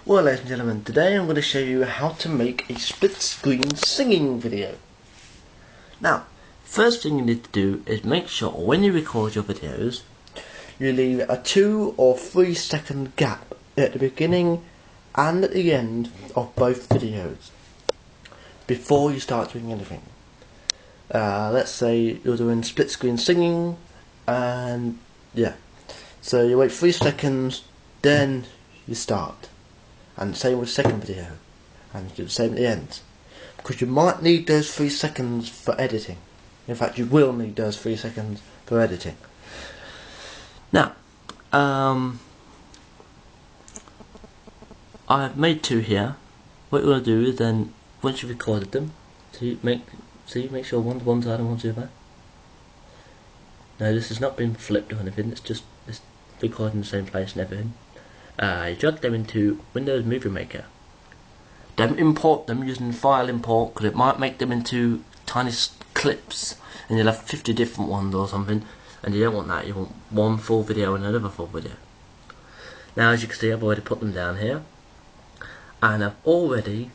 Well, ladies and gentlemen, today I'm going to show you how to make a split screen singing video. Now, first thing you need to do is make sure when you record your videos, you leave a 2 or 3 second gap at the beginning and at the end of both videos before you start doing anything. Let's say you're doing split screen singing, and yeah, so you wait 3 seconds, then you start. And same with second video, and you do the same at the end, because you might need those 3 seconds for editing. In fact, you will need those 3 seconds for editing. Now, I've made 2 here. What you're going to do is then, once you've recorded them, make sure one's one side and one's the other. No, this has not been flipped or anything. It's recording in the same place and everything. You drag them into Windows Movie Maker. Don't import them using file import, because it might make them into tiny clips and you'll have 50 different ones or something, and you don't want that. You want one full video and another full video. Now, as you can see, I've already put them down here, and I've already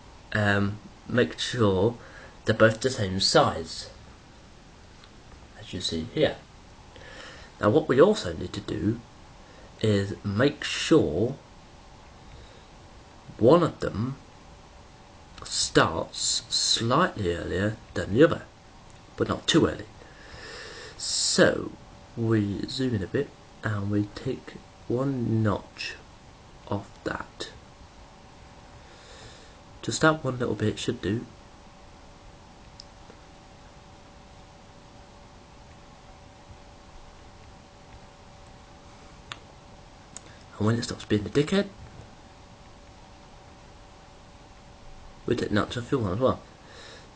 made sure they're both the same size, as you see here. Now, what we also need to do is make sure one of them starts slightly earlier than the other, but not too early. So we zoom in a bit and we take 1 notch off that. Just that one little bit should do. And when it stops being a dickhead, we take notch off your one as well.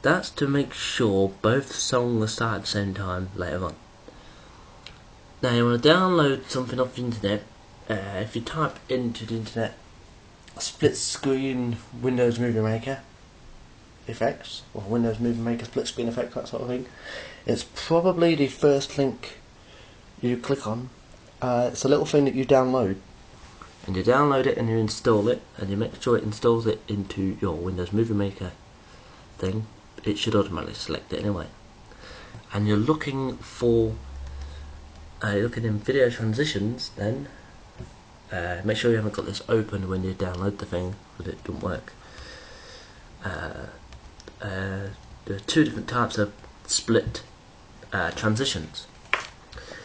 That's to make sure both songs start at the same time later on. Now, you want to download something off the internet. If you type into the internet split screen Windows Movie Maker effects, or Windows Movie Maker split screen effects, that sort of thing, it's probably the first link you click on. It's a little thing that you download. And you download it and you install it, and you make sure it installs it into your Windows Movie Maker thing. It should automatically select it anyway. And you're looking for, looking in video transitions then. Make sure you haven't got this open when you download the thing, because it doesn't work. There are 2 different types of split transitions.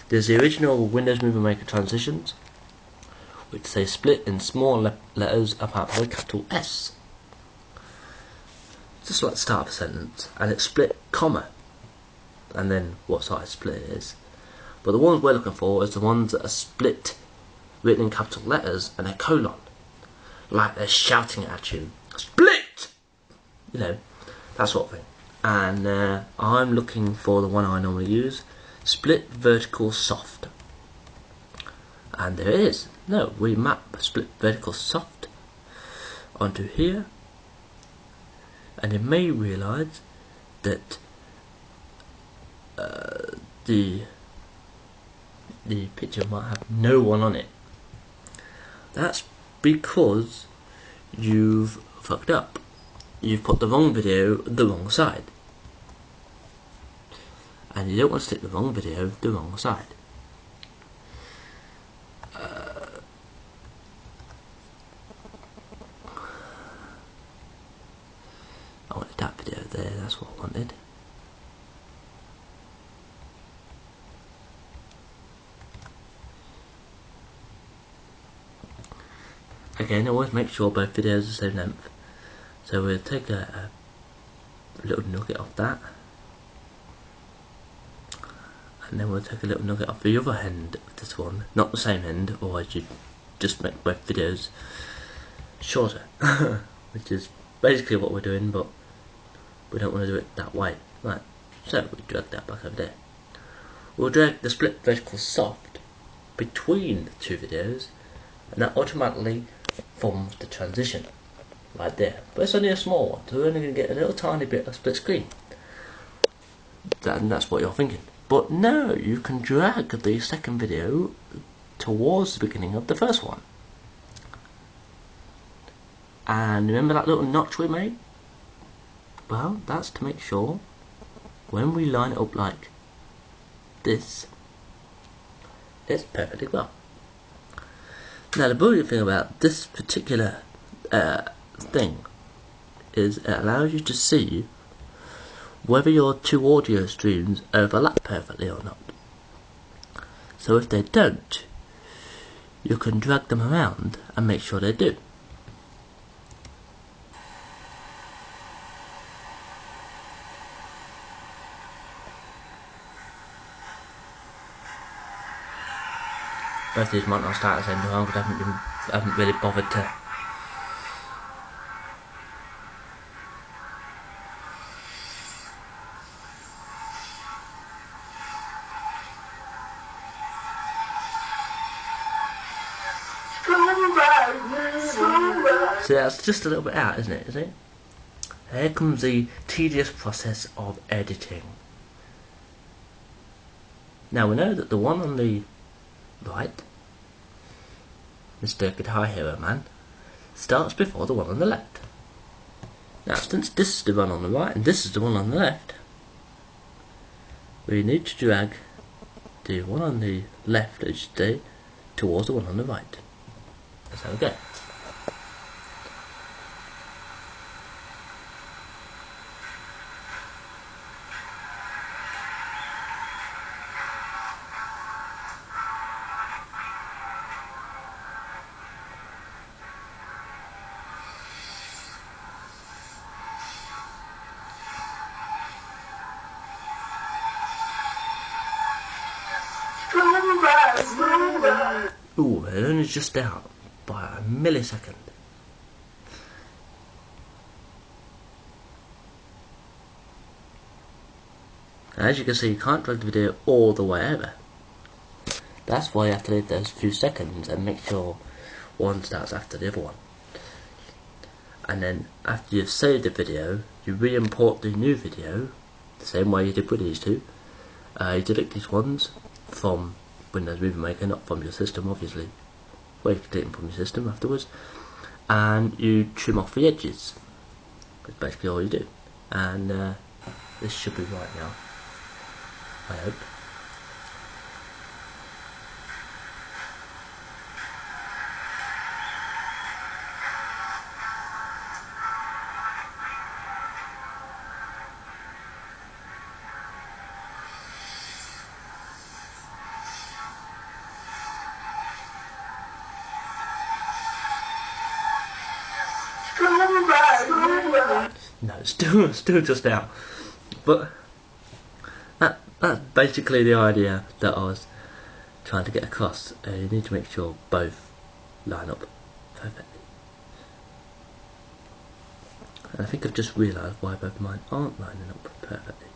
There's the original Windows Movie Maker transitions, which say split in small letters apart from a capital S. Just like the start of a sentence, and it's split, comma, and then what size split it is. But the ones we're looking for is the ones that are split, written in capital letters, and a colon, like they're shouting at you, split! You know, that sort of thing. And I'm looking for the one I normally use, split vertical soft. And there it is. No, we map split vertical soft onto here, and you may realise that the picture might have no one on it. That's because you've fucked up. You've put the wrong video the wrong side, and you don't want to stick the wrong video the wrong side. I wanted that video there, that's what I wanted. Again, always make sure both videos are the same length. So we'll take a little nugget off that, and then we'll take a little nugget off the other end of this one. Not the same end, or you just make both videos shorter, which is basically what we're doing, but we don't want to do it that way. Right, so we drag that back over there. We'll drag the split vertical soft between the 2 videos, and that automatically forms the transition, right there. But it's only a small one, so we're only going to get a little tiny bit of split screen. And that's what you're thinking. But no, you can drag the second video towards the beginning of the first one. And remember that little notch we made? Well, that's to make sure when we line it up like this, it's perfectly well. Now the brilliant thing about this particular thing is it allows you to see whether your two audio streams overlap perfectly or not. So if they don't, you can drag them around and make sure they do. Both these might not start at the same time because I haven't really bothered to. So that's just a little bit out, isn't it? Here comes the tedious process of editing. Now we know that the one on the right, Mr. Guitar Hero Man, starts before the one on the left. Now since this is the one on the right and this is the one on the left, we need to drag the one on the left, as you say, towards the one on the right. That's how we go. Ooh, it only just out by a millisecond. As you can see, you can't drag the video all the way over. That's why you have to leave those few seconds and make sure one starts after the other one. And then after you've saved the video, you re-import the new video the same way you did with these two. You delete these ones from Windows Movie Maker, not from your system obviously. Well, you can delete them from your system afterwards. And you trim off the edges. That's basically all you do. And this should be right now, I hope. No, it's still just out. But that's basically the idea that I was trying to get across. You need to make sure both line up perfectly. And I think I've just realised why both of mine aren't lining up perfectly.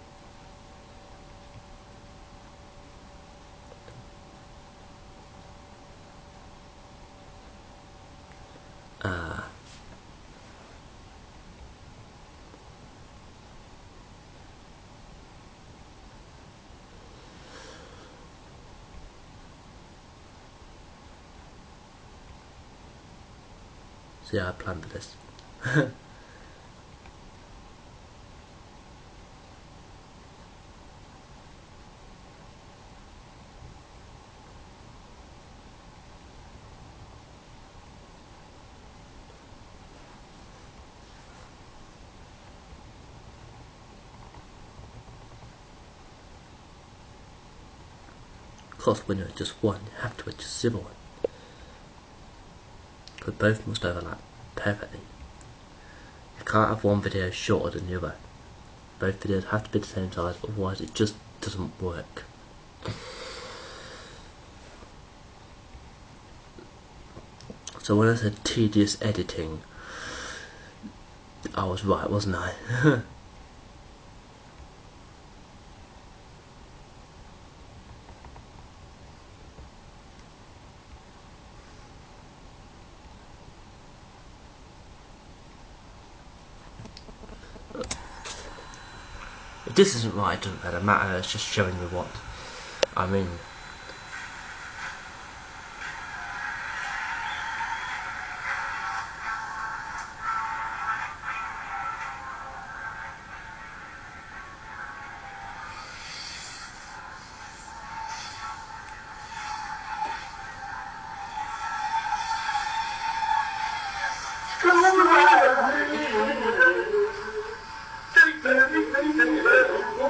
See how I planned for this. Of course, when you're just one, you have to adjust the other one. But both must overlap perfectly. You can't have one video shorter than the other. Both videos have to be the same size, otherwise it just doesn't work. So when I said tedious editing, I was right, wasn't I? If this isn't right, it doesn't matter, it's just showing you what I mean.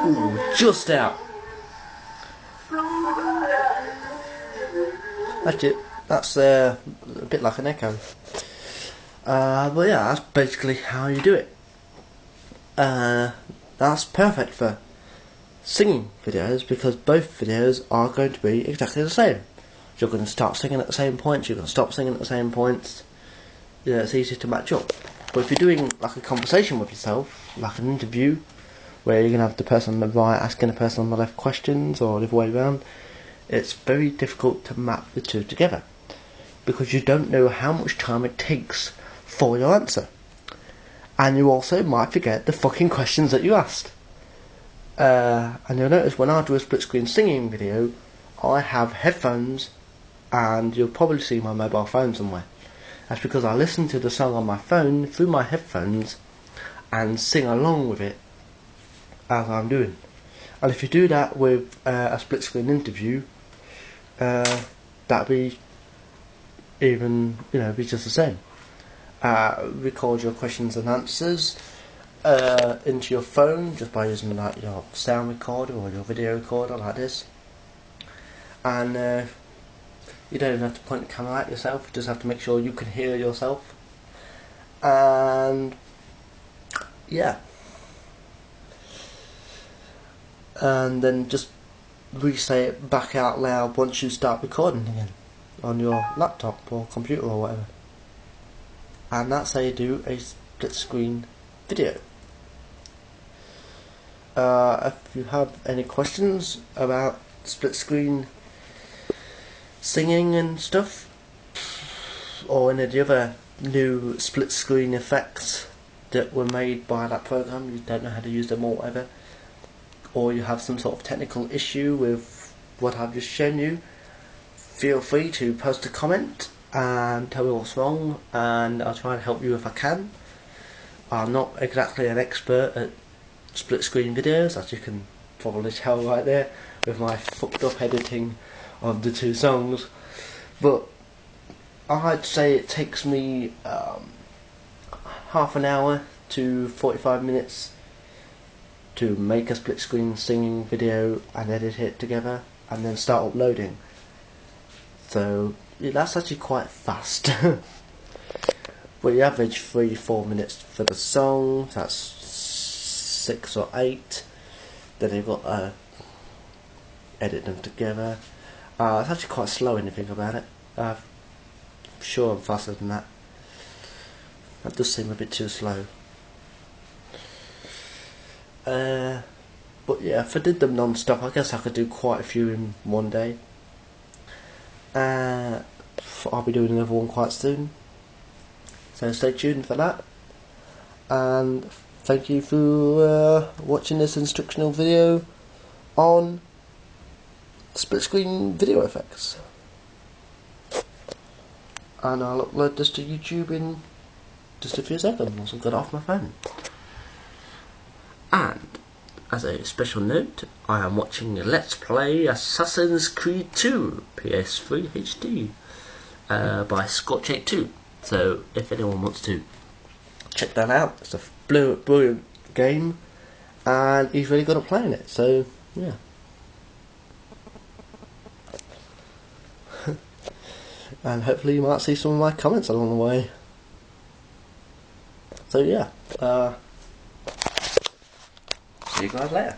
Ooh, just out. That's it. That's a bit like an echo. But yeah, that's basically how you do it. That's perfect for singing videos because both videos are going to be exactly the same. You're going to start singing at the same points, you're going to stop singing at the same points. Yeah, it's easy to match up. But if you're doing like a conversation with yourself, like an interview, where you're going to have the person on the right asking the person on the left questions, or the other way around, it's very difficult to map the two together because you don't know how much time it takes for your answer. And you also might forget the fucking questions that you asked. And you'll notice when I do a split screen singing video, I have headphones, and you'll probably see my mobile phone somewhere. That's because I listen to the song on my phone through my headphones and sing along with it as I'm doing. And if you do that with a split screen interview, that'd be even, be just the same. Record your questions and answers into your phone just by using like your sound recorder or your video recorder like this, and you don't even have to point the camera at yourself, you just have to make sure you can hear yourself, and yeah, and then just re-say it back out loud once you start recording again on your laptop or computer or whatever. And that's how you do a split screen video. If you have any questions about split screen singing and stuff, or any of the other new split screen effects that were made by that program, you don't know how to use them or whatever, or you have some sort of technical issue with what I've just shown you, feel free to post a comment and tell me what's wrong, and I'll try and help you if I can. I'm not exactly an expert at split screen videos, as you can probably tell right there with my fucked up editing of the two songs, but I'd say it takes me half an hour to 45 minutes to make a split screen singing video and edit it together and then start uploading. So yeah, that's actually quite fast. But you average 3-4 minutes for the song, that's 6 or 8. Then you've got edit them together. It's actually quite slow when you think about it. I'm sure I'm faster than that. That does seem a bit too slow. But yeah, if I did them non-stop, I guess I could do quite a few in one day. I'll be doing another one quite soon, so stay tuned for that. And thank you for watching this instructional video on split screen video effects. And I'll upload this to YouTube in just a few seconds once I've got it off my phone. And as a special note, I am watching Let's Play Assassin's Creed 2 PS3 HD by Scotch82. So if anyone wants to check that out, it's a brilliant game, and he's really good at playing it. So yeah. And hopefully you might see some of my comments along the way. So yeah, see you guys later.